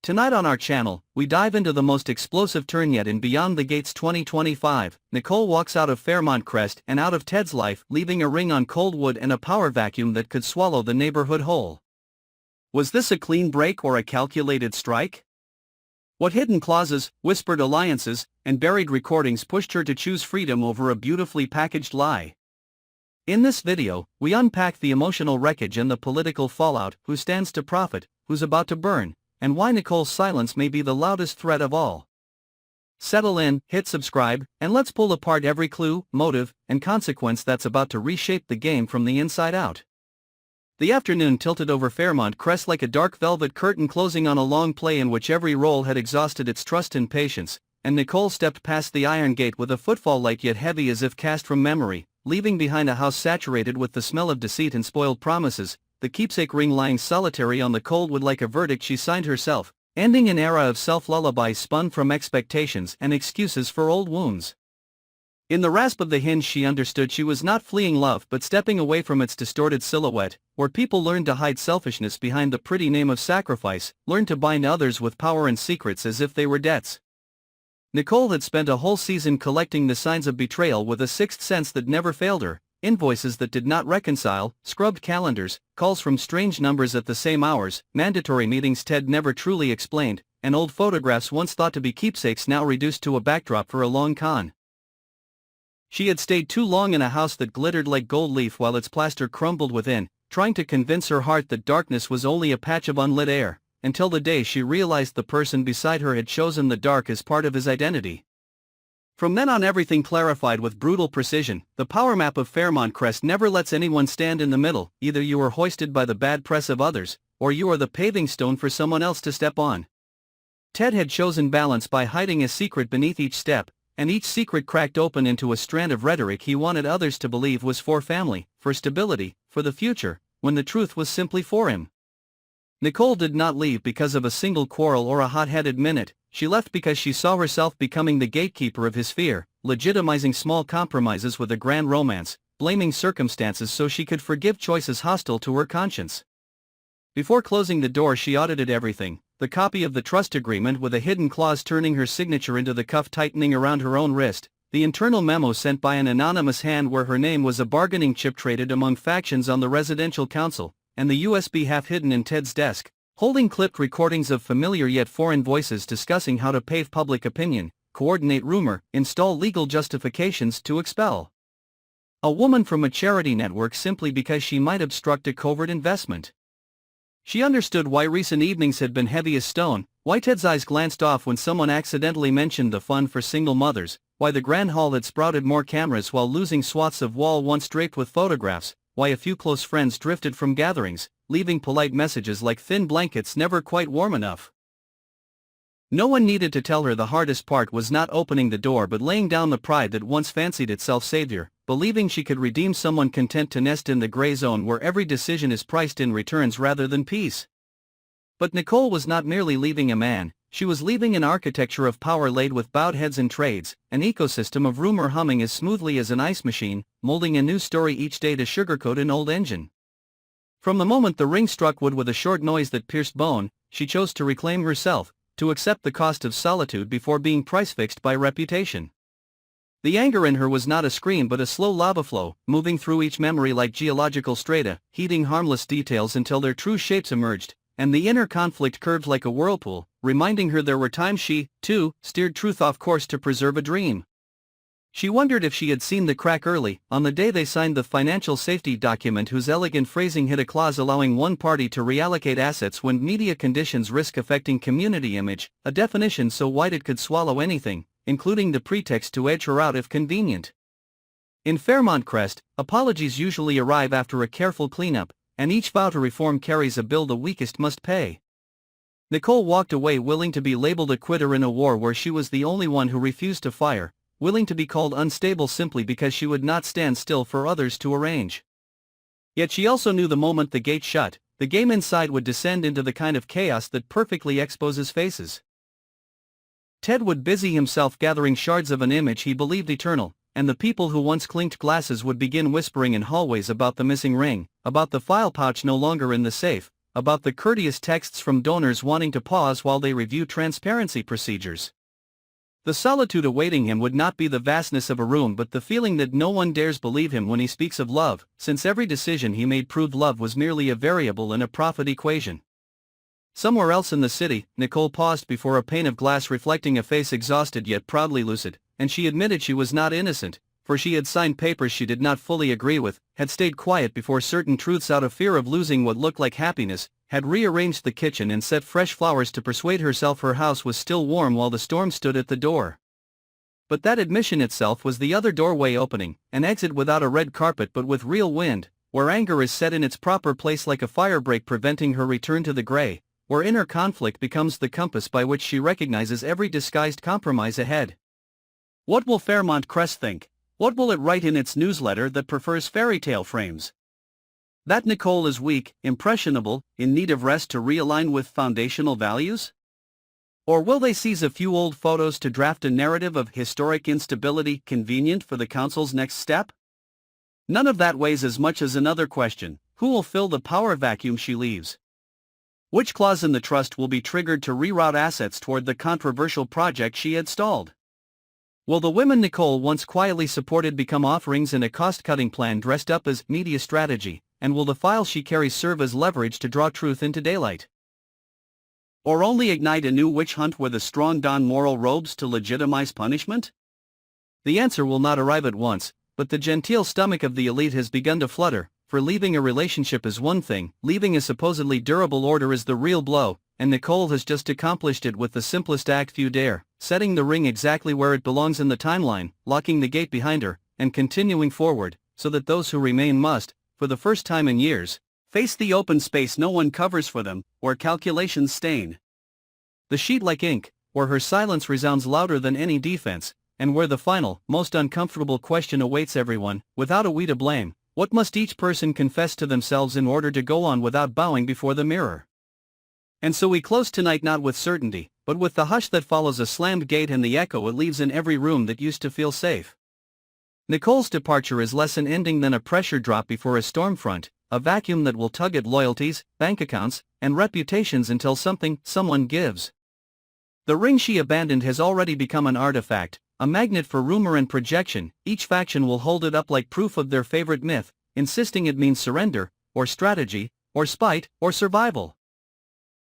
Tonight on our channel, we dive into the most explosive turn yet in Beyond the Gates 2025. Nicole walks out of Fairmont Crest and out of Ted's life, leaving a ring on cold wood and a power vacuum that could swallow the neighborhood whole. Was this a clean break or a calculated strike? What hidden clauses, whispered alliances, and buried recordings pushed her to choose freedom over a beautifully packaged lie? In this video, we unpack the emotional wreckage and the political fallout, who stands to profit, who's about to burn, and why Nicole's silence may be the loudest threat of all. Settle in, hit subscribe, and let's pull apart every clue, motive, and consequence that's about to reshape the game from the inside out. The afternoon tilted over Fairmont Crest like a dark velvet curtain closing on a long play in which every role had exhausted its trust and patience, and Nicole stepped past the iron gate with a footfall light yet heavy as if cast from memory, leaving behind a house saturated with the smell of deceit and spoiled promises, the keepsake ring lying solitary on the cold wood like a verdict she signed herself, ending an era of self-lullabies spun from expectations and excuses for old wounds. In the rasp of the hinge she understood she was not fleeing love but stepping away from its distorted silhouette, where people learned to hide selfishness behind the pretty name of sacrifice, learned to bind others with power and secrets as if they were debts. Nicole had spent a whole season collecting the signs of betrayal with a sixth sense that never failed her. Invoices that did not reconcile, scrubbed calendars, calls from strange numbers at the same hours, mandatory meetings Ted never truly explained, and old photographs once thought to be keepsakes now reduced to a backdrop for a long con. She had stayed too long in a house that glittered like gold leaf while its plaster crumbled within, trying to convince her heart that darkness was only a patch of unlit air, until the day she realized the person beside her had chosen the dark as part of his identity. From then on everything clarified with brutal precision. The power map of Fairmont Crest never lets anyone stand in the middle. Either you are hoisted by the bad press of others, or you are the paving stone for someone else to step on. Ted had chosen balance by hiding a secret beneath each step, and each secret cracked open into a strand of rhetoric he wanted others to believe was for family, for stability, for the future, when the truth was simply for him. Nicole did not leave because of a single quarrel or a hot-headed minute. She left because she saw herself becoming the gatekeeper of his fear, legitimizing small compromises with a grand romance, blaming circumstances so she could forgive choices hostile to her conscience. Before closing the door she audited everything, the copy of the trust agreement with a hidden clause turning her signature into the cuff tightening around her own wrist, the internal memo sent by an anonymous hand where her name was a bargaining chip traded among factions on the residential council, and the USB half hidden in Ted's desk, holding clipped recordings of familiar yet foreign voices discussing how to pave public opinion, coordinate rumor, install legal justifications to expel a woman from a charity network simply because she might obstruct a covert investment. She understood why recent evenings had been heavy as stone, why Ted's eyes glanced off when someone accidentally mentioned the fund for single mothers, why the Grand Hall had sprouted more cameras while losing swaths of wall once draped with photographs, why a few close friends drifted from gatherings, leaving polite messages like thin blankets never quite warm enough. No one needed to tell her the hardest part was not opening the door but laying down the pride that once fancied itself savior, believing she could redeem someone content to nest in the gray zone where every decision is priced in returns rather than peace. But Nicole was not merely leaving a man, she was leaving an architecture of power laid with bowed heads and trades, an ecosystem of rumor humming as smoothly as an ice machine, molding a new story each day to sugarcoat an old engine. From the moment the ring struck wood with a short noise that pierced bone, she chose to reclaim herself, to accept the cost of solitude before being price-fixed by reputation. The anger in her was not a scream but a slow lava flow, moving through each memory like geological strata, heating harmless details until their true shapes emerged, and the inner conflict curved like a whirlpool, reminding her there were times she, too, steered truth off course to preserve a dream. She wondered if she had seen the crack early, on the day they signed the financial safety document whose elegant phrasing hid a clause allowing one party to reallocate assets when media conditions risk affecting community image, a definition so wide it could swallow anything, including the pretext to edge her out if convenient. In Fairmont Crest, apologies usually arrive after a careful cleanup, and each vow to reform carries a bill the weakest must pay. Nicole walked away willing to be labeled a quitter in a war where she was the only one who refused to fire, willing to be called unstable simply because she would not stand still for others to arrange. Yet she also knew the moment the gate shut, the game inside would descend into the kind of chaos that perfectly exposes faces. Ted would busy himself gathering shards of an image he believed eternal, and the people who once clinked glasses would begin whispering in hallways about the missing ring, about the file pouch no longer in the safe, about the courteous texts from donors wanting to pause while they review transparency procedures. The solitude awaiting him would not be the vastness of a room but the feeling that no one dares believe him when he speaks of love, since every decision he made proved love was merely a variable in a profit equation. Somewhere else in the city, Nicole paused before a pane of glass reflecting a face exhausted yet proudly lucid, and she admitted she was not innocent, for she had signed papers she did not fully agree with, had stayed quiet before certain truths out of fear of losing what looked like happiness, had rearranged the kitchen and set fresh flowers to persuade herself her house was still warm while the storm stood at the door. But that admission itself was the other doorway opening, an exit without a red carpet but with real wind, where anger is set in its proper place like a firebreak preventing her return to the gray, where inner conflict becomes the compass by which she recognizes every disguised compromise ahead. What will Fairmont Crest think? What will it write in its newsletter that prefers fairy tale frames? That Nicole is weak, impressionable, in need of rest to realign with foundational values? Or will they seize a few old photos to draft a narrative of historic instability convenient for the council's next step? None of that weighs as much as another question: who will fill the power vacuum she leaves? Which clause in the trust will be triggered to reroute assets toward the controversial project she had stalled? Will the women Nicole once quietly supported become offerings in a cost-cutting plan dressed up as media strategy, and will the files she carries serve as leverage to draw truth into daylight? Or only ignite a new witch hunt where the strong don moral robes to legitimize punishment? The answer will not arrive at once, but the genteel stomach of the elite has begun to flutter, for leaving a relationship is one thing, leaving a supposedly durable order is the real blow, and Nicole has just accomplished it with the simplest act few dare, setting the ring exactly where it belongs in the timeline, locking the gate behind her, and continuing forward, so that those who remain must, for the first time in years, face the open space no one covers for them, where calculations stain the sheet like ink, where her silence resounds louder than any defense, and where the final, most uncomfortable question awaits everyone, without a we to blame: what must each person confess to themselves in order to go on without bowing before the mirror? And so we close tonight not with certainty, but with the hush that follows a slammed gate and the echo it leaves in every room that used to feel safe. Nicole's departure is less an ending than a pressure drop before a storm front, a vacuum that will tug at loyalties, bank accounts, and reputations until someone gives. The ring she abandoned has already become an artifact, a magnet for rumor and projection. Each faction will hold it up like proof of their favorite myth, insisting it means surrender, or strategy, or spite, or survival.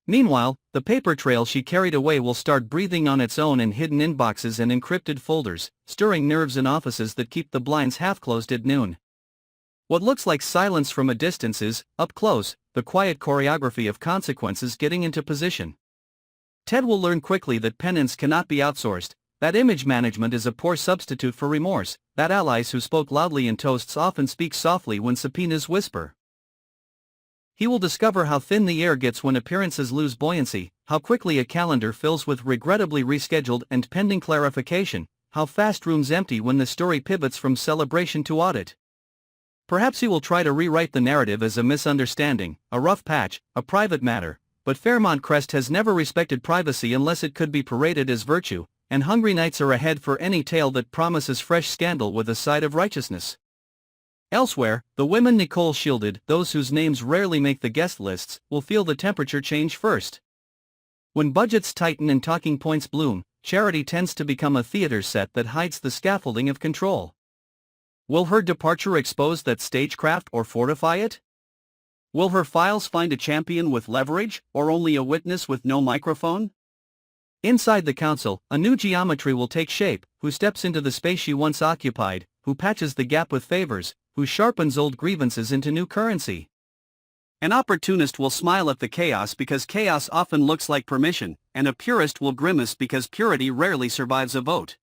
Meanwhile, the paper trail she carried away will start breathing on its own in hidden inboxes and encrypted folders, stirring nerves in offices that keep the blinds half closed at noon. What looks like silence from a distance is, up close, the quiet choreography of consequences getting into position. Ted will learn quickly that penance cannot be outsourced, that image management is a poor substitute for remorse, that allies who spoke loudly in toasts often speak softly when subpoenas whisper. He will discover how thin the air gets when appearances lose buoyancy, how quickly a calendar fills with regrettably rescheduled and pending clarification, how fast rooms empty when the story pivots from celebration to audit. Perhaps he will try to rewrite the narrative as a misunderstanding, a rough patch, a private matter, but Fairmont Crest has never respected privacy unless it could be paraded as virtue, and hungry nights are ahead for any tale that promises fresh scandal with a side of righteousness. Elsewhere, the women Nicole shielded, those whose names rarely make the guest lists, will feel the temperature change first. When budgets tighten and talking points bloom, charity tends to become a theater set that hides the scaffolding of control. Will her departure expose that stagecraft or fortify it? Will her files find a champion with leverage, or only a witness with no microphone? Inside the council, a new geometry will take shape: who steps into the space she once occupied, who patches the gap with favors, who sharpens old grievances into new currency. An opportunist will smile at the chaos because chaos often looks like permission, and a purist will grimace because purity rarely survives a vote.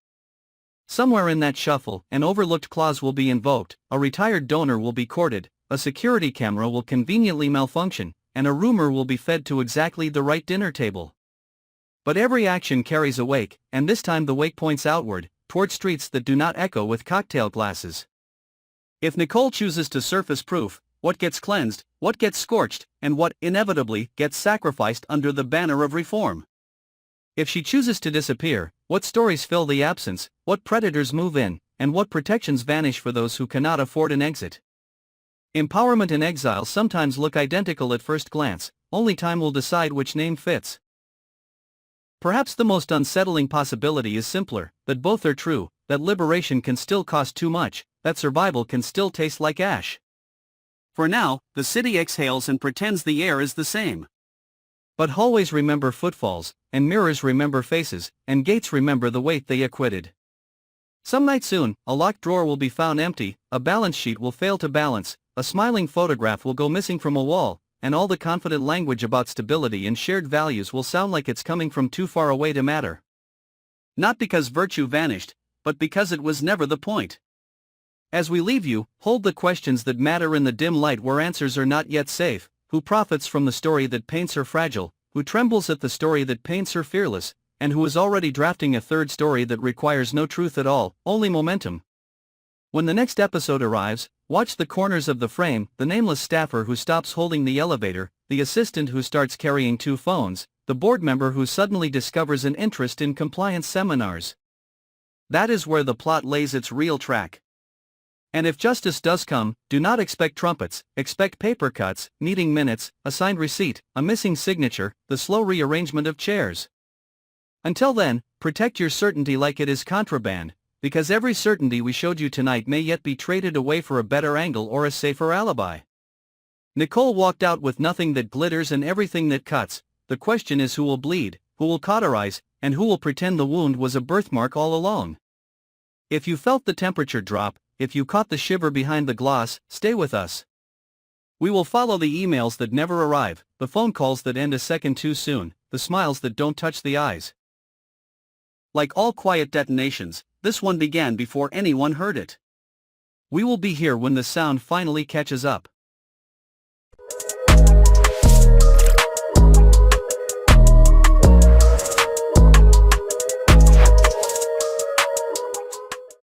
Somewhere in that shuffle, an overlooked clause will be invoked, a retired donor will be courted, a security camera will conveniently malfunction, and a rumor will be fed to exactly the right dinner table. But every action carries a wake, and this time the wake points outward, toward streets that do not echo with cocktail glasses. If Nicole chooses to surface proof, what gets cleansed, what gets scorched, and what, inevitably, gets sacrificed under the banner of reform? If she chooses to disappear, what stories fill the absence, what predators move in, and what protections vanish for those who cannot afford an exit? Empowerment and exile sometimes look identical at first glance, only time will decide which name fits. Perhaps the most unsettling possibility is simpler, that both are true, that liberation can still cost too much, that survival can still taste like ash. For now, the city exhales and pretends the air is the same. But hallways remember footfalls, and mirrors remember faces, and gates remember the weight they acquitted. Some night soon, a locked drawer will be found empty, a balance sheet will fail to balance, a smiling photograph will go missing from a wall, and all the confident language about stability and shared values will sound like it's coming from too far away to matter. Not because virtue vanished, but because it was never the point. As we leave you, hold the questions that matter in the dim light where answers are not yet safe. Who profits from the story that paints her fragile, who trembles at the story that paints her fearless, and who is already drafting a third story that requires no truth at all, only momentum? When the next episode arrives, watch the corners of the frame, the nameless staffer who stops holding the elevator, the assistant who starts carrying 2 phones, the board member who suddenly discovers an interest in compliance seminars. That is where the plot lays its real track. And if justice does come, do not expect trumpets, expect paper cuts, needing minutes, a signed receipt, a missing signature, the slow rearrangement of chairs. Until then, protect your certainty like it is contraband, because every certainty we showed you tonight may yet be traded away for a better angle or a safer alibi. Nicole walked out with nothing that glitters and everything that cuts. The question is who will bleed, who will cauterize, and who will pretend the wound was a birthmark all along. If you felt the temperature drop, if you caught the shiver behind the gloss, stay with us. We will follow the emails that never arrive, the phone calls that end a second too soon, the smiles that don't touch the eyes. Like all quiet detonations, this one began before anyone heard it. We will be here when the sound finally catches up.